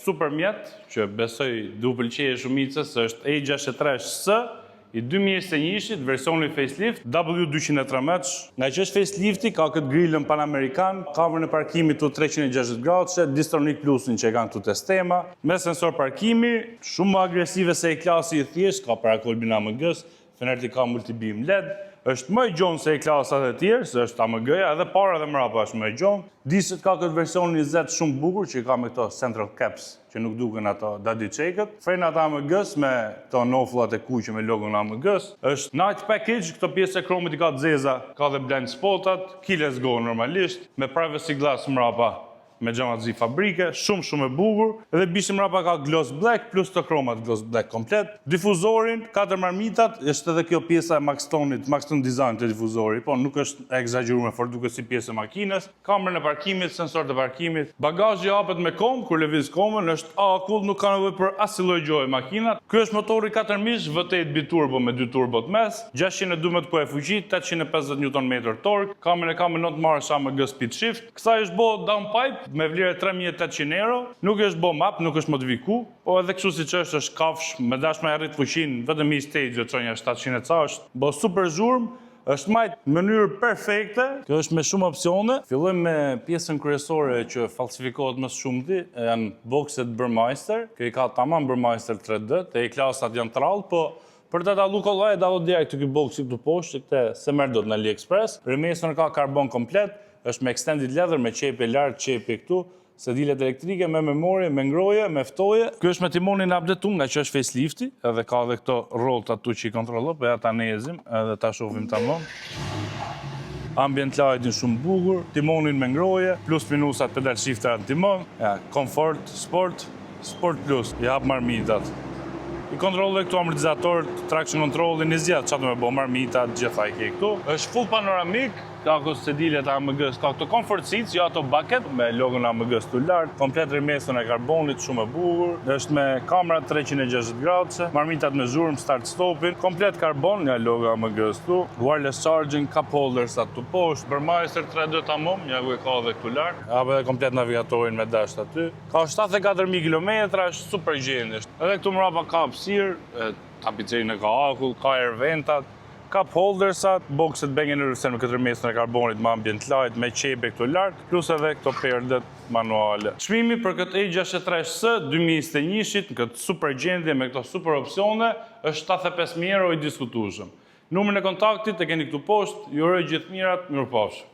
Super mjet, që besoj du pëlqejë shumicës, është A63S i 2021-shit, versioni facelift W213. Nga që është facelifti, ka këtë grillën panamerikan, kamerën e parkimit të 360 gradë, Distronic Plusin që e kanë të sistema, me sensor parkimi, shumë më agresive se e klasi i thjesht, ka para kolbin AMG-s, fenerti ka multibeam LED, është më i gjonë se e klasat e tjerë, se është AMG-ja, edhe para dhe mrapa është më i gjonë. Diset ka këtë version 20 shumë bukur, që ka me këto central caps, që nuk duken ato daddy shake-et. Frenat AMG-s me këto nofullat e kuqe me logon AMG-s. Është night package, këto pjesë e kromit i ka të zeza, ka dhe blind spotat, keyless go normalisht, me privacy glass mrapa, me xhamatzi fabrike, shumë e bukur, edhe bishim mrapa ka gloss black plus të kromat gloss black komplet. Difuzorin, 4 marmitat, është edhe kjo pjesa e Maxton design të difuzori, po nuk është e egzageruar, for duket si pjesë e makinës. Kamerën e parkimit, sensor të parkimit, bagazhi hapet me kom, kur lëviz komën, është akull, nuk ka nevojë për asnjë lloj gjoje makinat. Ky është motori 4 mish, V8 biturbo me 2 turbo të mes, 612 po e fuqi, 850 Nm tork, kamera ka me 9 marsh AMG speed shift. Kësaj është bë downpipe me vlerë 3.800 euro, nuk është bo map, nuk është modifiku, po edhe kështu si që është kafsh, me dash me arrit fuqin, vetëm i stage që një 700 ca, është bo super zhurm, është majt në mënyrë perfekte, kjo është me shumë opcione. Fillojmë me pjesën kryesore që falsifikohet më shumëti, janë bokset Burmeister, kjo i ka tamam Burmeister 3D, te i klasat janë trallë, po për të dallu kollaj e dallu direkt të ky boksi këtu poshtë, këte se merr dot në AliExpress. Rrymesën ka karbon komplet, është me extended leather, me qepi lartë, qepi këtu, sedilet elektrike, me memorie, me ngroje, me ftoje. Ky është me timonin updatum, nga që është facelifti, edhe ka dhe këto rollët atu që i kontrollo, po ja ta nezim, edhe ta shohim tamam. Ambient lighting shumë bukur, timonin me ngroje, plus minusat pedal shifter në timon, ja, comfort, sport plus, i hap marmitat. I kontrolloj këtu amortizatorët, traction controlin, i zgjatë çfarë më bë marmitat, gjitha i ke këtu. Është full panoramik, ka këto sedilet AMG-s, ka këto comfort seats, jo ato bucket, me logon AMG-s të lartë, komplet rrymesën e karbonit, shumë e bukur. Është me kamera 360 gradë, marmitat me zhurmë, start stopin, komplet karbon, nga logo AMG-s tu, wireless charging, cup holders aty poshtë, Burmeister 3D tamam, ja ku e ka edhe këtu lart. Hap edhe komplet navigatorin me dash aty. Ka 74.000 kilometra, është super gjendje. Edhe këtu mrapa ka hapësirë, tapicerin e ka akull, ka air ventat, cup holdersat, boxet Bang & Olufsen me këtë rrymesën e karbonit me ambient light, me qepe këtu lart, plus edhe këto perdet manuale. Çmimi për këtë A63S 2021-shit, në këtë super gjendje me këto super opsione, është 75.000 euro i diskutueshëm. Numrin e kontaktit e keni këtu poshtë, ju uroj gjithë mirat, mirupafshim.